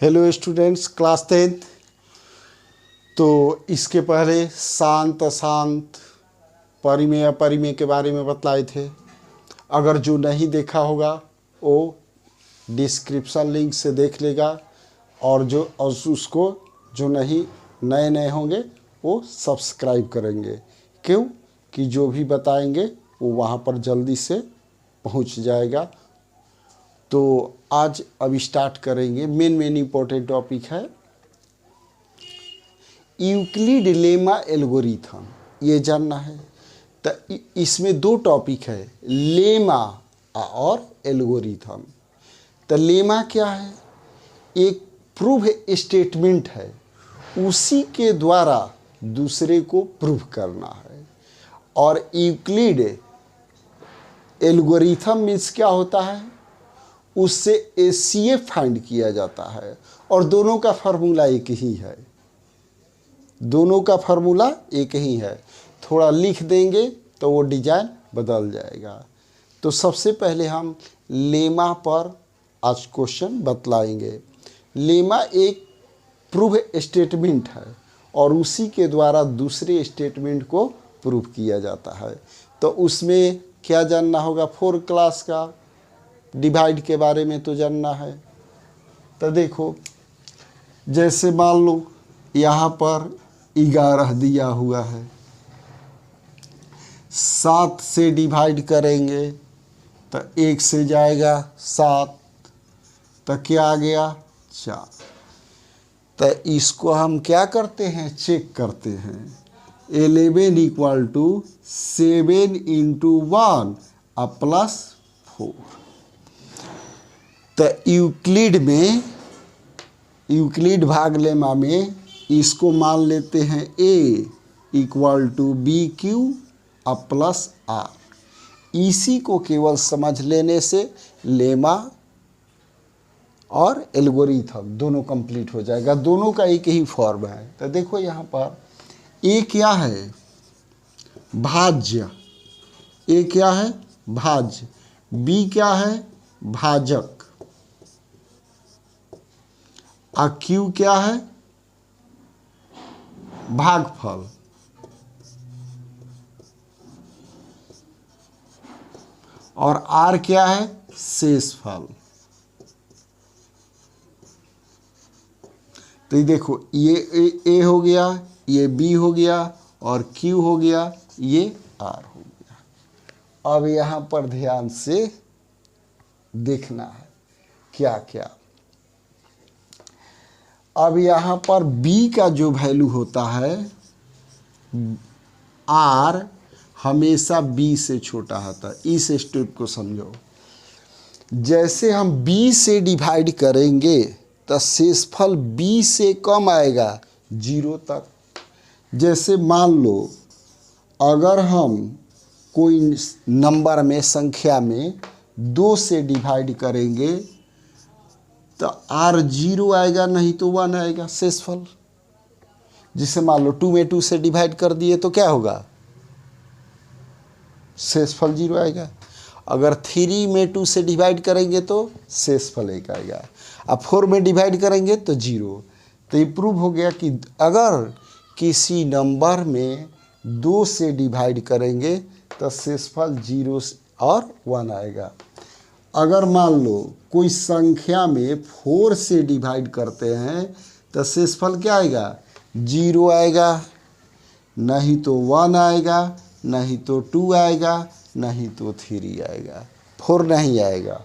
Hello students, class 10th। तो इसके पहले शांत अशांत, परिमेय अपरिमेय के बारे में बतलाए थे। अगर जो नहीं देखा होगा वो डिस्क्रिप्शन लिंक से देख लेगा, और उसको जो नहीं नए नए होंगे वो सब्सक्राइब करेंगे। क्यों कि जो भी बताएंगे वो वहाँ पर जल्दी से पहुँच जाएगा। तो आज अब स्टार्ट करेंगे। मेन इम्पोर्टेंट टॉपिक है यूक्लिड लेमा एल्गोरिथम, ये जानना है। तो इसमें दो टॉपिक है, लेमा और एल्गोरिथम। तो लेमा क्या है? एक प्रूव स्टेटमेंट है, उसी के द्वारा दूसरे को प्रूव करना है। और यूक्लिड एल्गोरिथम मीन्स क्या होता है? उससे एचसीएफ फाइंड किया जाता है, और दोनों का फार्मूला एक ही है। दोनों का फार्मूला एक ही है। थोड़ा लिख देंगे तो वो डिजाइन बदल जाएगा। तो सबसे पहले हम लेमा पर आज क्वेश्चन बतलाएंगे। लेमा एक प्रूव स्टेटमेंट है, और उसी के द्वारा दूसरे स्टेटमेंट को प्रूव किया जाता है। तो उसमें क्या जानना होगा? 4 क्लास का डिवाइड के बारे में तो जानना है। तो देखो, जैसे मान लो यहाँ पर 11 दिया हुआ है, 7 से डिवाइड करेंगे तो 1 से जाएगा 7, तो क्या आ गया? 4। तो इसको हम क्या करते हैं? चेक करते हैं। 11 = 7 × 1 +4। तो यूक्लिड भाग लेमा में इसको मान लेते हैं A = BQ +R। इसी को केवल समझ लेने से लेमा और एल्गोरिथम दोनों कंप्लीट हो जाएगा। दोनों का एक ही फॉर्म है। तो देखो यहाँ पर A क्या है? भाज्य। A क्या है? भाज्य। B क्या है? भाजक। और Q क्या है? भागफल। और R क्या है? शेषफल। तो ये देखो, ये A हो गया, ये B हो गया, और Q हो गया, ये R हो गया। अब यहाँ पर ध्यान से देखना है क्या क्या। अब यहाँ पर B का जो वैल्यू होता है, R हमेशा B से छोटा होता है। इस स्टेप को समझो। जैसे हम B से डिवाइड करेंगे तो शेषफल B से कम आएगा 0 तक। जैसे मान लो, अगर हम कोई नंबर में, संख्या में 2 से डिवाइड करेंगे तो R 0 आएगा, नहीं तो 1 आएगा शेषफल। जिसे मान लो 2 में 2 से डिवाइड कर दिए तो क्या होगा? शेषफल 0 आएगा। अगर 3 में 2 से डिवाइड करेंगे तो शेषफल 1 आएगा। अब 4 में डिवाइड करेंगे तो 0। तो ये प्रूव हो गया कि अगर किसी नंबर में 2 से डिवाइड करेंगे तो शेषफल 0 और 1 आएगा। अगर मान लो कोई संख्या में 4 से डिवाइड करते हैं तो शेषफल क्या आएगा? 0 आएगा, नहीं तो 1 आएगा, नहीं तो 2 आएगा, नहीं तो 3 आएगा। 4 नहीं आएगा।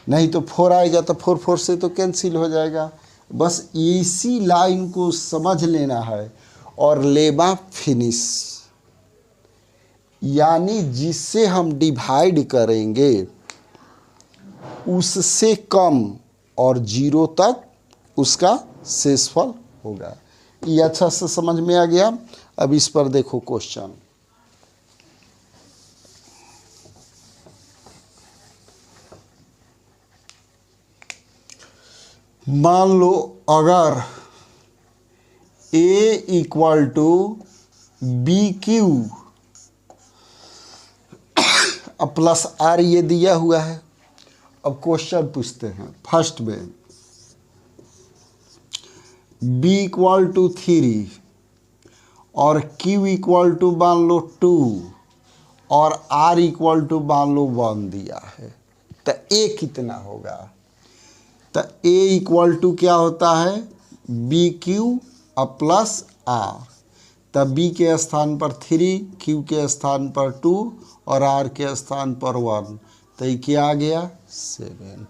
नहीं तो 4 आएगा तो 4 से तो कैंसिल हो जाएगा। बस इसी लाइन को समझ लेना है और लेमा फिनिश। यानी जिससे हम डिवाइड करेंगे उससे कम और 0 तक उसका शेषफल होगा। ये अच्छा से समझ में आ गया। अब इस पर देखो क्वेश्चन। मान लो अगर A = BQ +R ये दिया हुआ है। अब क्वेश्चन पूछते हैं फर्स्ट में, b इक्वल टू 3 और q इक्वल टू मान लो 2 और r इक्वल टू मान लो 1 दिया है, तो a कितना होगा? तो a इक्वल टू क्या होता है? B q plus r. तब b के स्थान पर 3, q के स्थान पर 2 और r के स्थान पर 1, तो ये क्या आ गया? 7।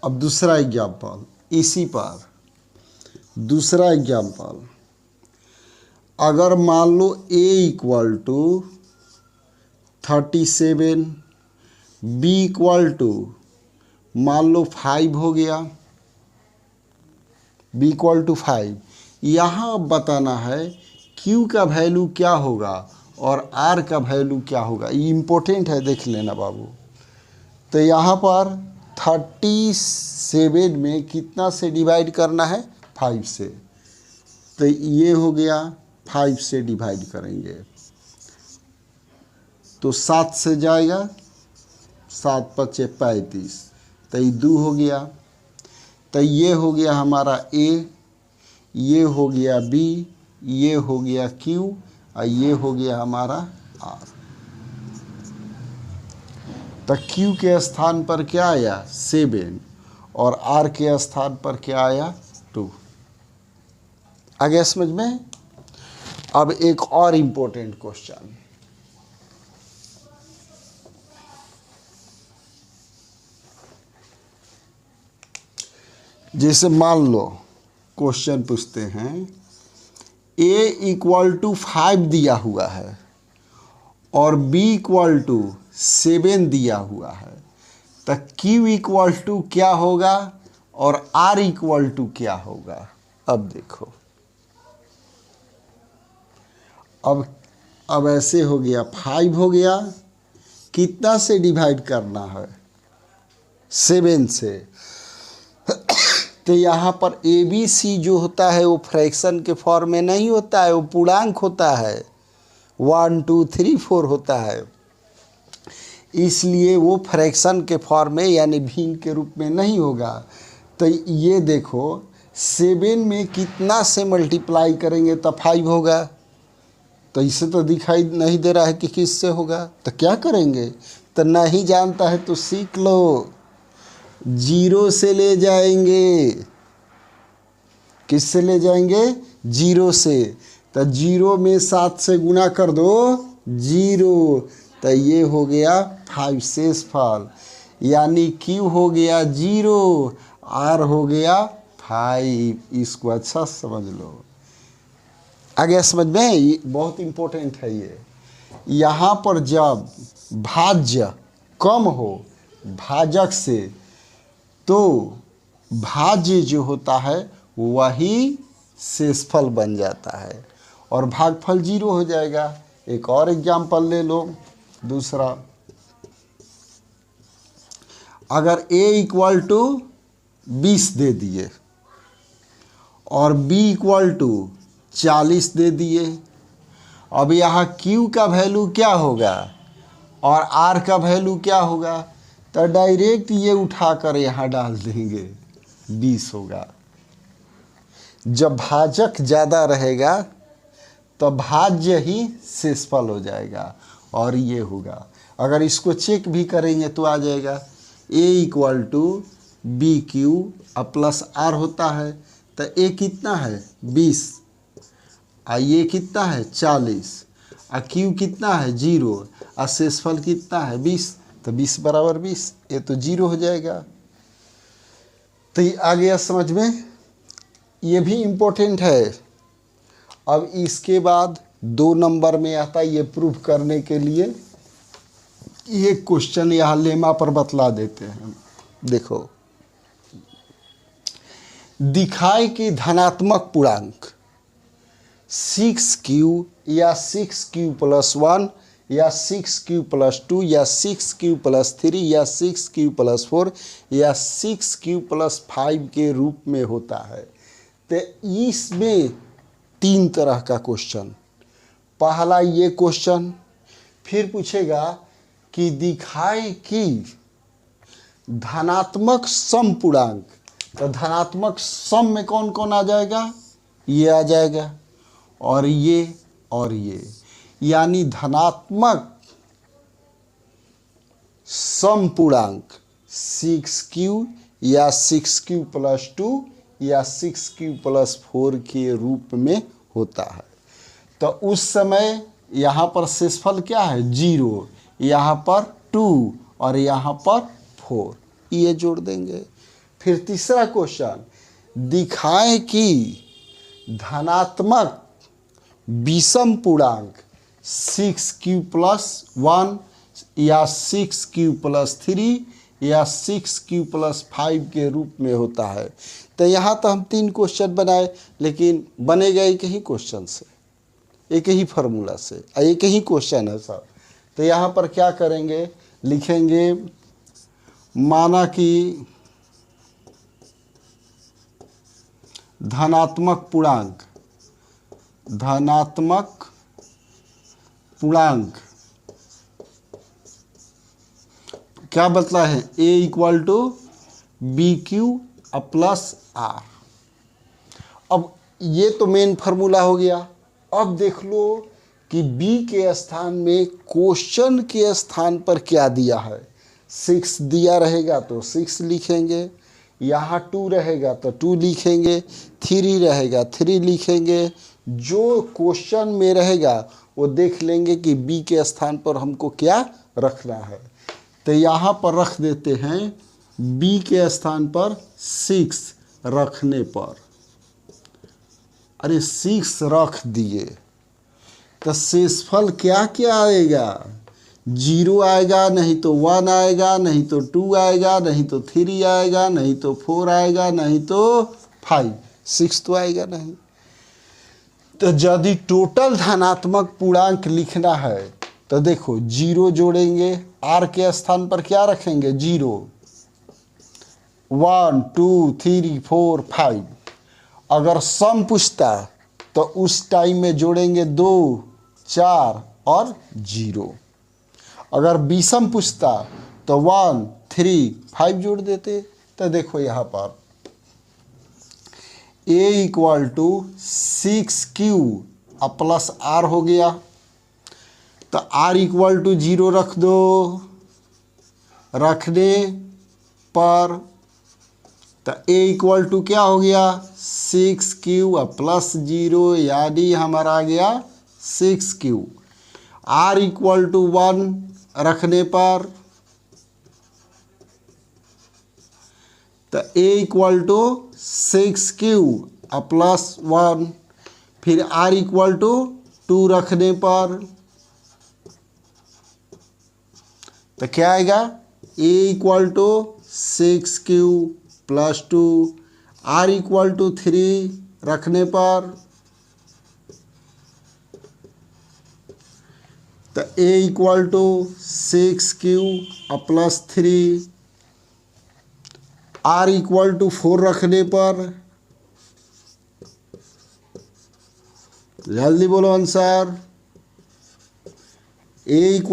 अब दूसरा एग्जाम्पल इसी पर, दूसरा एग्जाम्पल, अगर मान लो a equal to 37, b equal to मान लो 5 हो गया, b इक्वल टू 5, यहाँ बताना है q का वैल्यू क्या होगा और r का वैल्यू क्या होगा। ये इम्पोर्टेंट है, देख लेना बाबू। तो यहाँ पर 37 में कितना से डिवाइड करना है? 5 से। तो ये हो गया 5 से डिवाइड करेंगे तो 7 से जाएगा, 7 पचे 35, तो ये 2 हो गया। तो ये हो गया हमारा a, ये हो गया b, ये हो गया q और ये हो गया हमारा r। तो q के स्थान पर क्या आया? 7 और r के स्थान पर क्या आया? 2। आ गया समझ में? अब एक और इम्पोर्टेंट क्वेश्चन, जैसे मान लो क्वेश्चन पूछते हैं a इक्वल टू 5 दिया हुआ है और b इक्वल टू 7 दिया हुआ है, तो q इक्वल टू क्या होगा और r इक्वल टू क्या होगा? अब देखो, अब ऐसे हो गया, 5 हो गया, कितना से डिवाइड करना है? 7 से। तो यहाँ पर ए बी सी जो होता है वो फ्रैक्शन के फॉर्म में नहीं होता है, वो पूर्णांक होता है, 1 2 3 4 होता है, इसलिए वो फ्रैक्शन के फॉर्म में यानी भिन्न के रूप में नहीं होगा। तो ये देखो 7 में कितना से मल्टीप्लाई करेंगे तो 5 होगा, तो इसे तो दिखाई नहीं दे रहा है कि किससे होगा, तो क्या करेंगे? तो नहीं जानता है तो सीख लो, 0 से ले जाएंगे। किससे ले जाएंगे? 0 से। तो 0 में 7 से गुना कर दो, 0, तो ये हो गया 5 शेषफल, यानी Q हो गया 0, R हो गया 5। इसको अच्छा समझ लो। आ गया समझ में? ये बहुत इम्पोर्टेंट है। ये यहाँ पर जब भाज्य कम हो भाजक से, तो भाज्य जो होता है वही शेषफल बन जाता है और भागफल 0 हो जाएगा। एक और एग्जाम्पल ले लो, दूसरा, अगर a इक्वल टू 20 दे दिए और b इक्वल टू 40 दे दिए, अब यहाँ q का वैल्यू क्या होगा और r का वैल्यू क्या होगा? तो डायरेक्ट ये उठाकर यहाँ डाल देंगे, 20 होगा। जब भाजक ज़्यादा रहेगा तो भाज्य ही शेषफल हो जाएगा और ये होगा। अगर इसको चेक भी करेंगे तो आ जाएगा a equal to b q plus r होता है, तो a कितना है? 20, और ये कितना है? 40, और q कितना है? 0, और शेषफल कितना है? 20, तो 20 बराबर 20, ये तो 0 हो जाएगा। तो ये आ गया समझ में? ये भी इम्पोर्टेंट है। अब इसके बाद 2 नंबर में आता है, ये प्रूफ करने के लिए ये क्वेश्चन यहाँ लेमा पर बतला देते हैं। देखो, दिखाए कि धनात्मक पूर्णांक 6q या 6q प्लस 1 या 6q प्लस 2 या 6q प्लस 3 या 6q प्लस 4 या 6q प्लस 5 के रूप में होता है। तो इसमें 3 तरह का क्वेश्चन। पहला ये क्वेश्चन, फिर पूछेगा कि दिखाए कि धनात्मक समपूर्णांक तो धनात्मक सम में कौन कौन आ जाएगा, ये आ जाएगा और ये, यानी धनात्मक सम पूर्णांक 6q या 6q + 2 या 6q + 4 के रूप में होता है। तो उस समय यहाँ पर शेषफल क्या है, 0, यहाँ पर 2 और यहाँ पर 4, ये जोड़ देंगे। फिर तीसरा क्वेश्चन, दिखाएं कि धनात्मक विषम पूर्णांक 6q + 1 या 6q + 3 या 6q + 5 के रूप में होता है। तो यहाँ तो हम 3 क्वेश्चन बनाए, लेकिन बनेगा एक ही क्वेश्चन से, एक ही फार्मूला से, एक ही क्वेश्चन है सर। तो यहाँ पर क्या करेंगे, लिखेंगे माना कि धनात्मक पूर्णांक क्या बतला है, a = bq + r। अब ये तो मेन फार्मूला हो गया। अब देख लो कि b के स्थान में क्वेश्चन के स्थान पर क्या दिया है। 6 दिया रहेगा तो 6 लिखेंगे, यहाँ 2 रहेगा तो 2 लिखेंगे, 3 रहेगा 3 लिखेंगे। जो क्वेश्चन में रहेगा वो देख लेंगे कि b के स्थान पर हमको क्या रखना है। तो यहाँ पर रख देते हैं b के स्थान पर 6 रखने पर, अरे 6 रख दिए तो शेषफल क्या क्या आएगा, 0 आएगा, नहीं तो 1 आएगा, नहीं तो 2 आएगा, नहीं तो 3 आएगा, नहीं तो 4 आएगा, नहीं तो 5, 6 तो आएगा नहीं। तो यदि टोटल धनात्मक पूर्णांक लिखना है तो देखो 0 जोड़ेंगे, r के स्थान पर क्या रखेंगे, 0, 1 2 3 4 5। अगर सम पूछता तो उस टाइम में जोड़ेंगे 2 4 और 0। अगर विषम पूछता तो 1 3 5 जोड़ देते। तो देखो यहाँ पर a = 6q + r हो गया, तो r = 0 रख दो, रखने पर तो a = क्या हो गया, 6q + 0 यानी हमारा आ गया 6q। r = 1 रखने पर तो a = 6q + 1, फिर r = 2 रखने पर तो क्या आएगा, a = 6q + 2, r = 3 रखने पर तो a = 6q + 3, r = 4 रखने पर, जल्दी बोलो आंसर, a =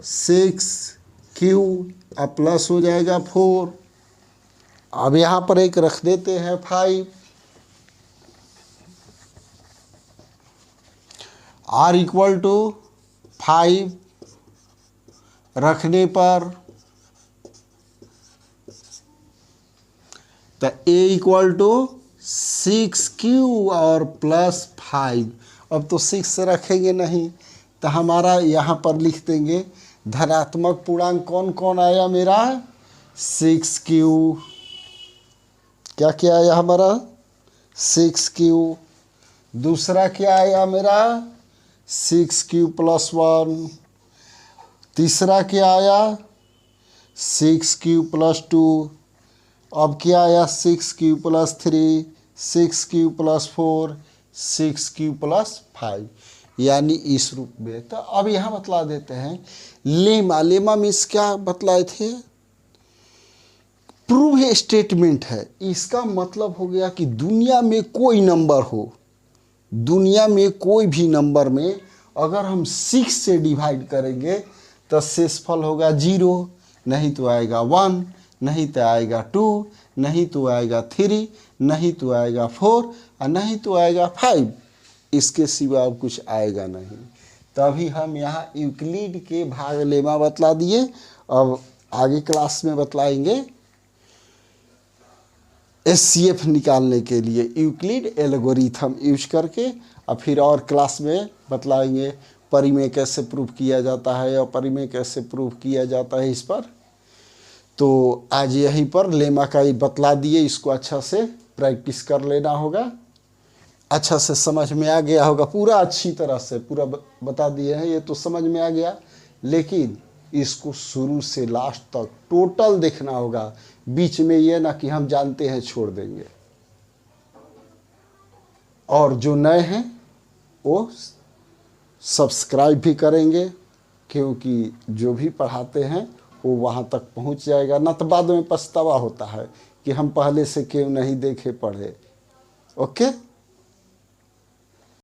6q प्लस हो जाएगा 4। अब यहाँ पर एक रख देते हैं 5, r = 5 रखने पर तो a = 6q और +5। अब तो 6 रखेंगे नहीं तो हमारा यहाँ पर लिख देंगे धनात्मक पूर्णांक कौन कौन आया मेरा, 6q, क्या क्या आया हमारा, 6q। दूसरा क्या आया मेरा, 6q + 1। तीसरा क्या आया, 6q + 2। अब क्या आया, 6q + 3, 6q + 4, 6q + 5, यानी इस रूप में। तो अब यहाँ बतला देते हैं लेमा मीन्स क्या बतलाए थे, प्रूव स्टेटमेंट है। इसका मतलब हो गया कि दुनिया में कोई नंबर हो, दुनिया में कोई भी नंबर में अगर हम 6 से डिवाइड करेंगे तो शेषफल होगा 0, नहीं तो आएगा 1, नहीं तो आएगा 2, नहीं तो आएगा 3, नहीं तो आएगा 4 और नहीं तो आएगा 5। इसके सिवा अब कुछ आएगा नहीं। तभी हम यहाँ यूक्लिड के भाग लेमा बतला दिए। अब आगे क्लास में बतलाएंगे एचसीएफ निकालने के लिए यूक्लिड एल्गोरिथम यूज करके। और फिर और क्लास में बतलाएंगे परिमेय कैसे प्रूव किया जाता है और परिमेय कैसे प्रूव किया जाता है इस पर। तो आज यहीं पर लेमा का ही बतला दिए, इसको अच्छा से प्रैक्टिस कर लेना होगा। अच्छा से समझ में आ गया होगा, पूरा अच्छी तरह से पूरा बता दिए हैं, ये तो समझ में आ गया। लेकिन इसको शुरू से लास्ट तक टोटल देखना होगा, बीच में ये ना कि हम जानते हैं छोड़ देंगे। और जो नए हैं वो सब्सक्राइब भी करेंगे, क्योंकि जो भी पढ़ाते हैं वो वहाँ तक पहुँच जाएगा। न तो बाद में पछतावा होता है कि हम पहले से क्यों नहीं देखे पढ़े। ओके।